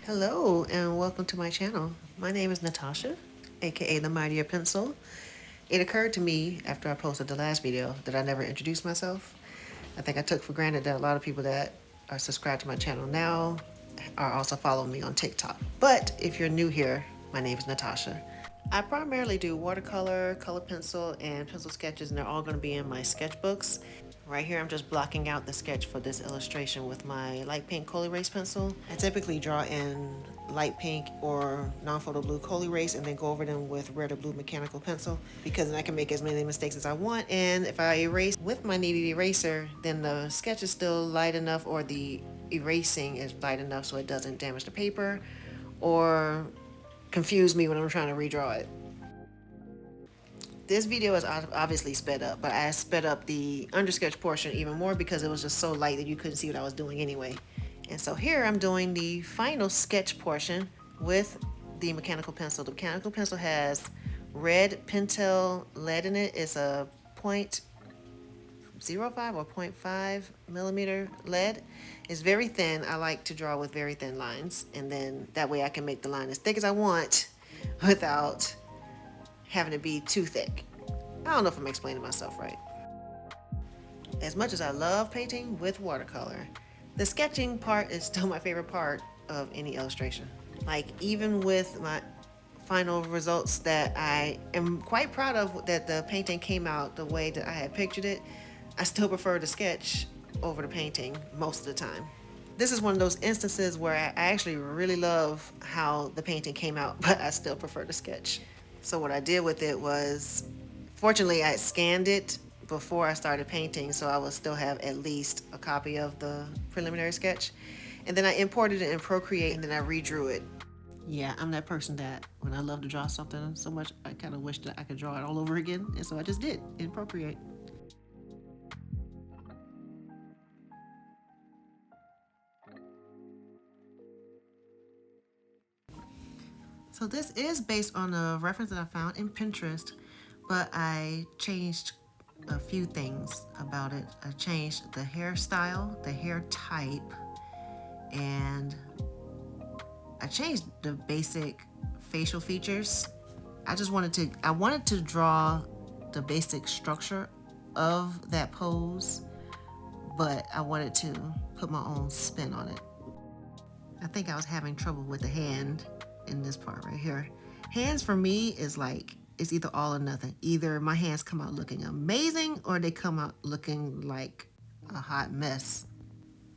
Hello and welcome to my channel. My name is Natasha, aka the Mightier Pencil. It occurred to me after I posted the last video that I never introduced myself. I think I took for granted that a lot of people that are subscribed to my channel now are also following me on TikTok. But if you're new here, my name is Natasha. I primarily do watercolor, color pencil, and pencil sketches, and they're all going to be in my sketchbooks. Right here, I'm just blocking out the sketch for this illustration with my light pink Kohl erase pencil. I typically draw in light pink or non-photo blue Kohl erase and then go over them with red or blue mechanical pencil because then I can make as many mistakes as I want. And if I erase with my kneaded eraser, then the sketch is still light enough or the erasing is light enough so it doesn't damage the paper or confuse me when I'm trying to redraw it. This video is obviously sped up, but I sped up the undersketch portion even more because it was just so light that you couldn't see what I was doing anyway. And so here I'm doing the final sketch portion with the mechanical pencil. The mechanical pencil has red Pentel lead in it. It's a 0.05 or 0.5 millimeter lead. It's very thin. I like to draw with very thin lines, and then that way I can make the line as thick as I want without having to be too thick. I don't know if I'm explaining myself right. As much as I love painting with watercolor, the sketching part is still my favorite part of any illustration. Like, even with my final results that I am quite proud of, that the painting came out the way that I had pictured it, I still prefer to sketch over the painting most of the time. This is one of those instances where I actually really love how the painting came out, but I still prefer to sketch. So what I did with it was, fortunately I scanned it before I started painting, so I will still have at least a copy of the preliminary sketch. And then I imported it in Procreate, and then I redrew it. Yeah, I'm that person that when I love to draw something so much, I kind of wish that I could draw it all over again. And so I just did in Procreate. So this is based on a reference that I found in Pinterest, but I changed a few things about it. I changed the hairstyle, the hair type, and I changed the basic facial features. I wanted to draw the basic structure of that pose, but I wanted to put my own spin on it. I think I was having trouble with the hand in this part right here. Hands for me is like, it's either all or nothing. Either my hands come out looking amazing or they come out looking like a hot mess.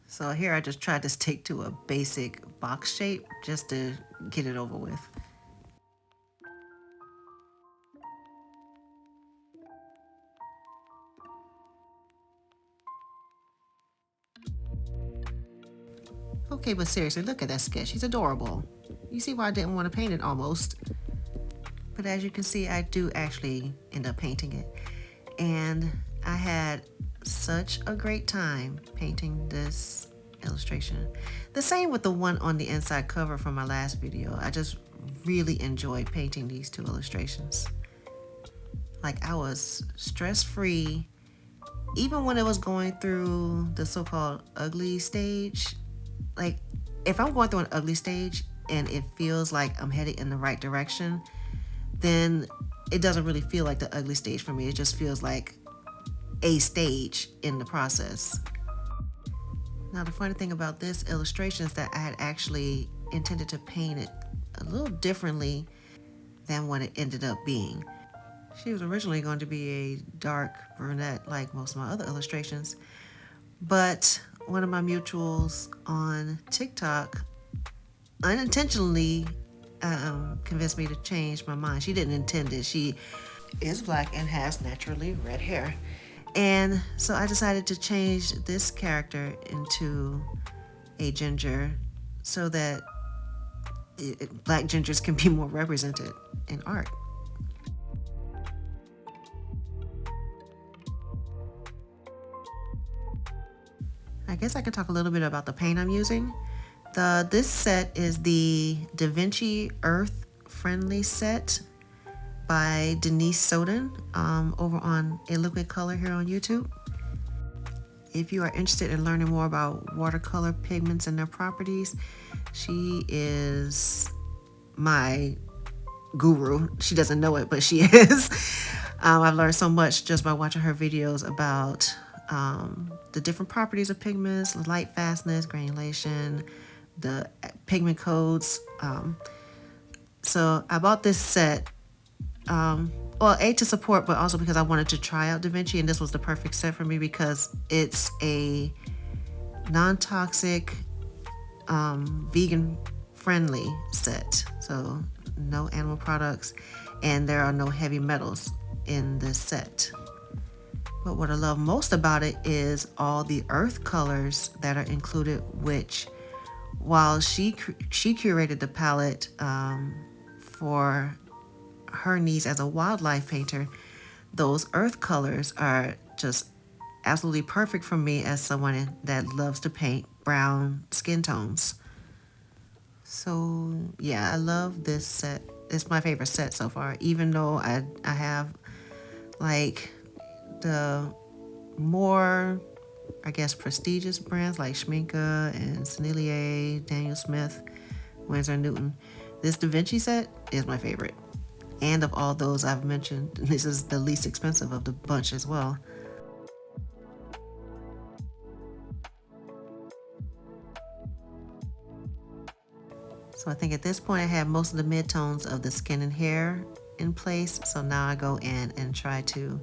So here I just tried to stick to a basic box shape just to get it over with. Okay, but seriously, look at that sketch. He's adorable. You see why I didn't want to paint it almost. But as you can see, I do actually end up painting it. And I had such a great time painting this illustration. The same with the one on the inside cover from my last video. I just really enjoyed painting these two illustrations. Like, I was stress-free. Even when it was going through the so-called ugly stage, like if I'm going through an ugly stage and it feels like I'm headed in the right direction, then it doesn't really feel like the ugly stage for me. It just feels like a stage in the process. Now, the funny thing about this illustration is that I had actually intended to paint it a little differently than what it ended up being. She was originally going to be a dark brunette like most of my other illustrations, but one of my mutuals on TikTok unintentionally convinced me to change my mind. She didn't intend it. She is black and has naturally red hair. And so I decided to change this character into a ginger so that black gingers can be more represented in art. I guess I could talk a little bit about the paint I'm using. This set is the Vinci Earth Friendly set by Denise Soden over on A Liquid Color here on YouTube. If you are interested in learning more about watercolor pigments and their properties, she is my guru. She doesn't know it, but she is. I've learned so much just by watching her videos about the different properties of pigments, light fastness, granulation, the pigment codes. So I bought this set, well, A, to support, but also because I wanted to try out Da Vinci, and this was the perfect set for me because it's a non-toxic, vegan-friendly set. So no animal products, and there are no heavy metals in this set. But what I love most about it is all the earth colors that are included, which, while she curated the palette for her needs as a wildlife painter, those earth colors are just absolutely perfect for me as someone that loves to paint brown skin tones. So yeah, I love this set. It's my favorite set so far, even though I have like the more, I guess, prestigious brands like Schminke and Sennelier, Daniel Smith, Winsor & Newton. This Da Vinci set is my favorite. And of all those I've mentioned, this is the least expensive of the bunch as well. So I think at this point I have most of the midtones of the skin and hair in place. So now I go in and try to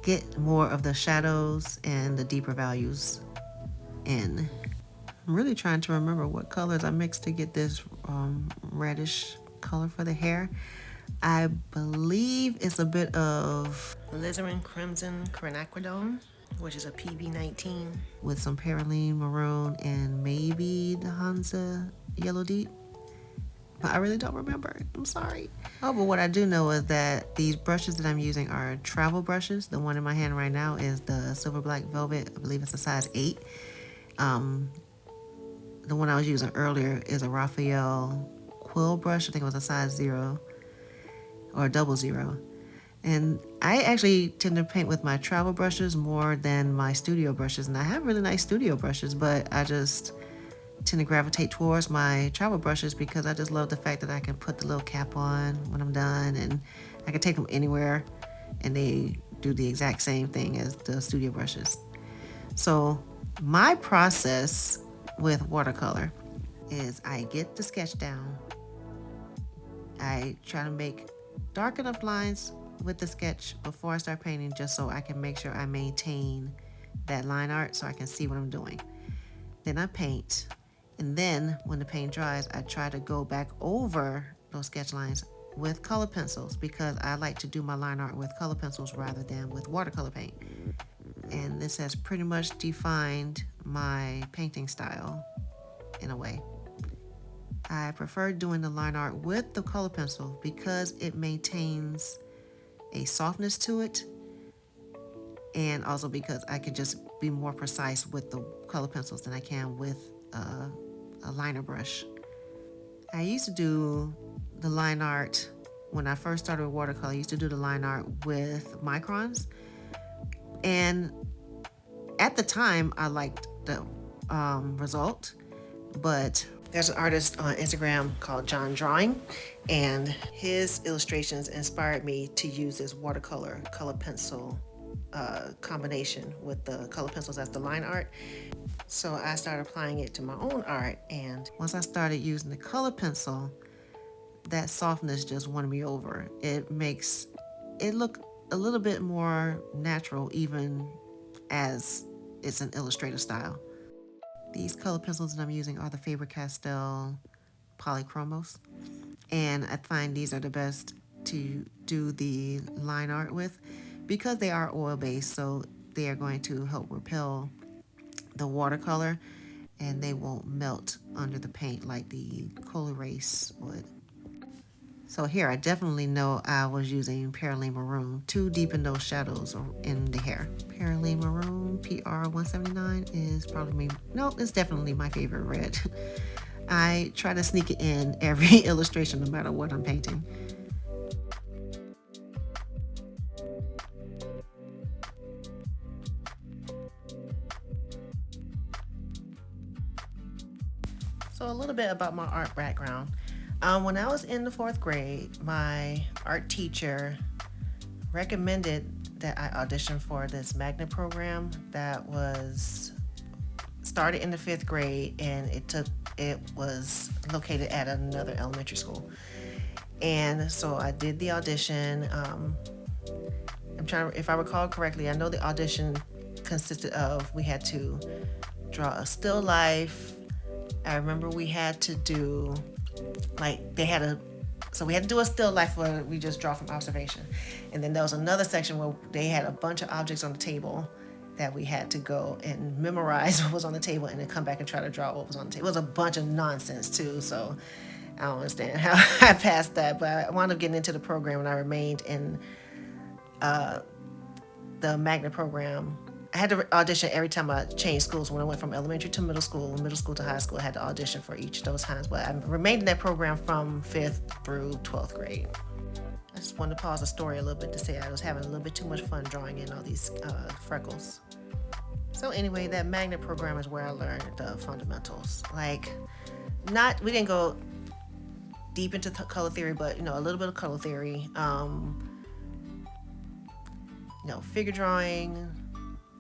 get more of the shadows and the deeper values in. I'm really trying to remember what colors I mixed to get this reddish color for the hair. I believe it's a bit of alizarin crimson quinacridone, which is a PB19, with some perylene maroon and maybe the Hansa yellow deep. But I really don't remember. I'm sorry. Oh, but what I do know is that these brushes that I'm using are travel brushes. The one in my hand right now is the Silver Black Velvet. I believe it's a size 8. The one I was using earlier is a Raphael quill brush. I think it was a size 0 or 00. And I actually tend to paint with my travel brushes more than my studio brushes. And I have really nice studio brushes, but I just tend to gravitate towards my travel brushes because I just love the fact that I can put the little cap on when I'm done, and I can take them anywhere and they do the exact same thing as the studio brushes. So my process with watercolor is I get the sketch down. I try to make dark enough lines with the sketch before I start painting, just so I can make sure I maintain that line art so I can see what I'm doing. Then I paint, and then when the paint dries, I try to go back over those sketch lines with color pencils because I like to do my line art with color pencils rather than with watercolor paint. And this has pretty much defined my painting style in a way. I prefer doing the line art with the color pencil because it maintains a softness to it, and also because I can just be more precise with the color pencils than I can with a liner brush. I used to do the line art when I first started with watercolor. I used to do the line art with microns, and at the time I liked the result, but there's an artist on Instagram called John Drawing, and his illustrations inspired me to use this watercolor color pencil combination with the color pencils as the line art. So I started applying it to my own art, and once I started using the color pencil, that softness just won me over. It makes it look a little bit more natural, even as it's an illustrative style. These color pencils that I'm using are the Faber-Castell Polychromos, and I find these are the best to do the line art with because they are oil-based, so they are going to help repel the watercolor and they won't melt under the paint like the Colorase would. So here I definitely know I was using perylene maroon to deepen those shadows in the hair. Perylene maroon PR179 is probably it's definitely my favorite red. I try to sneak it in every illustration no matter what I'm painting. little bit about my art background. When I was in the 4th grade, my art teacher recommended that I audition for this magnet program that was started in the 5th grade, and it was located at another elementary school. And so I did the audition. If I recall correctly, I know the audition consisted of, we had to draw a still life. I remember we had to do, so we had to do a still life where we just draw from observation. And then there was another section where they had a bunch of objects on the table that we had to go and memorize what was on the table and then come back and try to draw what was on the table. It was a bunch of nonsense too, so I don't understand how I passed that, but I wound up getting into the program and I remained in the magnet program. I had to audition every time I changed schools. When I went from elementary to middle school to high school, I had to audition for each of those times. But I remained in that program from 5th through 12th grade. I just wanted to pause the story a little bit to say I was having a little bit too much fun drawing in all these freckles. So anyway, that magnet program is where I learned the fundamentals. We didn't go deep into color theory, but a little bit of color theory. Figure drawing,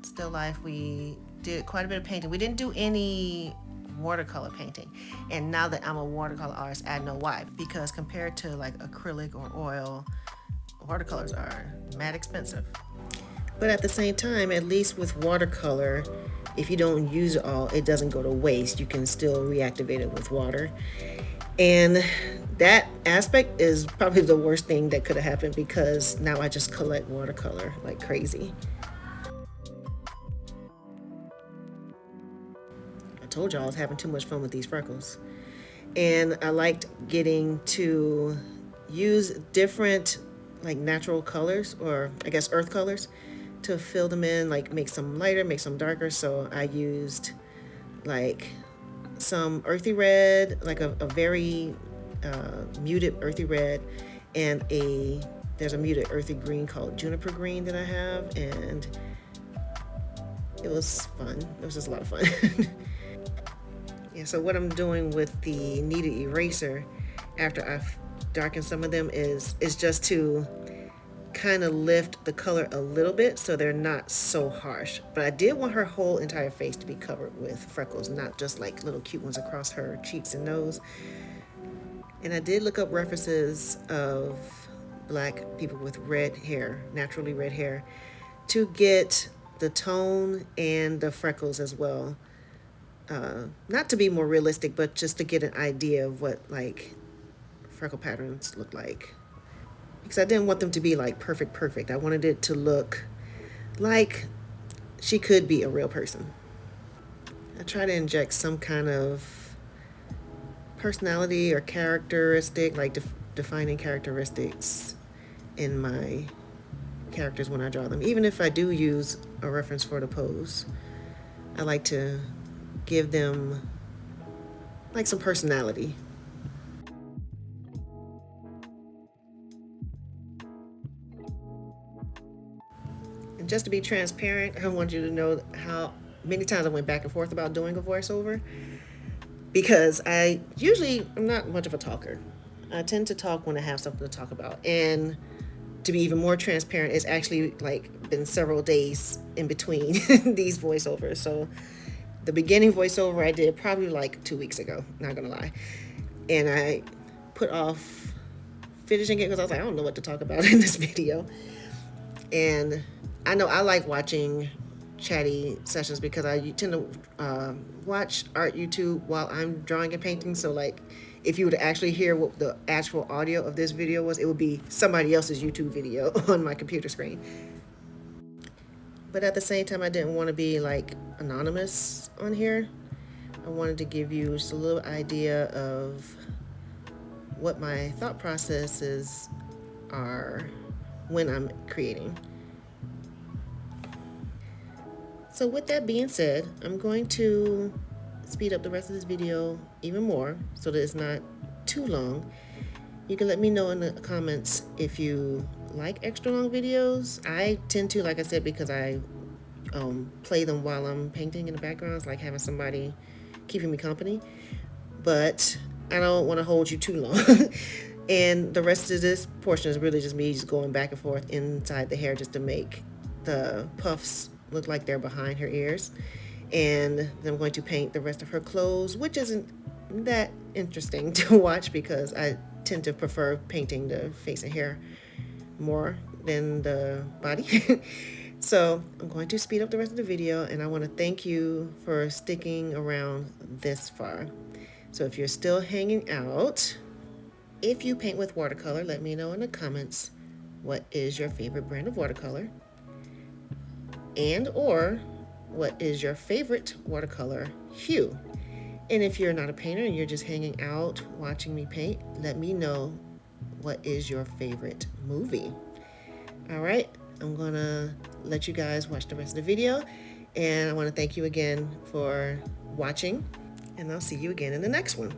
still life. We did quite a bit of painting. We didn't do any watercolor painting. And now that I'm a watercolor artist, I know why. Because compared to like acrylic or oil, watercolors are mad expensive. But at the same time, at least with watercolor, if you don't use it all, it doesn't go to waste. You can still reactivate it with water. And that aspect is probably the worst thing that could have happened, because now I just collect watercolor like crazy. I told y'all I was having too much fun with these freckles. And I liked getting to use different natural colors, or I guess earth colors, to fill them in, make some lighter, make some darker. So I used some earthy red, a very muted earthy red, and there's a muted earthy green called juniper green that I have, and it was fun. It was just a lot of fun. Yeah, so what I'm doing with the kneaded eraser after I've darkened some of them is just to kind of lift the color a little bit so they're not so harsh. But I did want her whole entire face to be covered with freckles, not just little cute ones across her cheeks and nose. And I did look up references of Black people with red hair, naturally red hair, to get the tone and the freckles as well. Not to be more realistic, but just to get an idea of what freckle patterns look like. Because I didn't want them to be perfect. I wanted it to look like she could be a real person. I try to inject some kind of personality or characteristic, defining characteristics in my characters when I draw them. Even if I do use a reference for the pose, I like to give them some personality. And just to be transparent, I want you to know how many times I went back and forth about doing a voiceover, because I'm not much of a talker. I tend to talk when I have something to talk about. And to be even more transparent, it's actually been several days in between these voiceovers. So the beginning voiceover I did probably 2 weeks ago, not gonna lie. And I put off finishing it because I was I don't know what to talk about in this video. And I know I like watching chatty sessions because I tend to watch art YouTube while I'm drawing and painting. So if you were to actually hear what the actual audio of this video was, it would be somebody else's YouTube video on my computer screen. But at the same time, I didn't want to be anonymous on here. I wanted to give you just a little idea of what my thought processes are when I'm creating. So with that being said, I'm going to speed up the rest of this video even more so that it's not too long. You can let me know in the comments if you like extra long videos. I tend to, like I said, because I play them while I'm painting in the background. It's like having somebody keeping me company. but I don't want to hold you too long. And the rest of this portion is really just me just going back and forth inside the hair just to make the puffs look like they're behind her ears. And then I'm going to paint the rest of her clothes, which isn't that interesting to watch because I tend to prefer painting the face and hair more than the body. So I'm going to speed up the rest of the video, and I want to thank you for sticking around this far. So if you're still hanging out, if you paint with watercolor, let me know in the comments what is your favorite brand of watercolor, and or what is your favorite watercolor hue. And if you're not a painter and you're just hanging out watching me paint, let me know what is your favorite movie. All right, I'm gonna let you guys watch the rest of the video, and I want to thank you again for watching, and I'll see you again in the next one.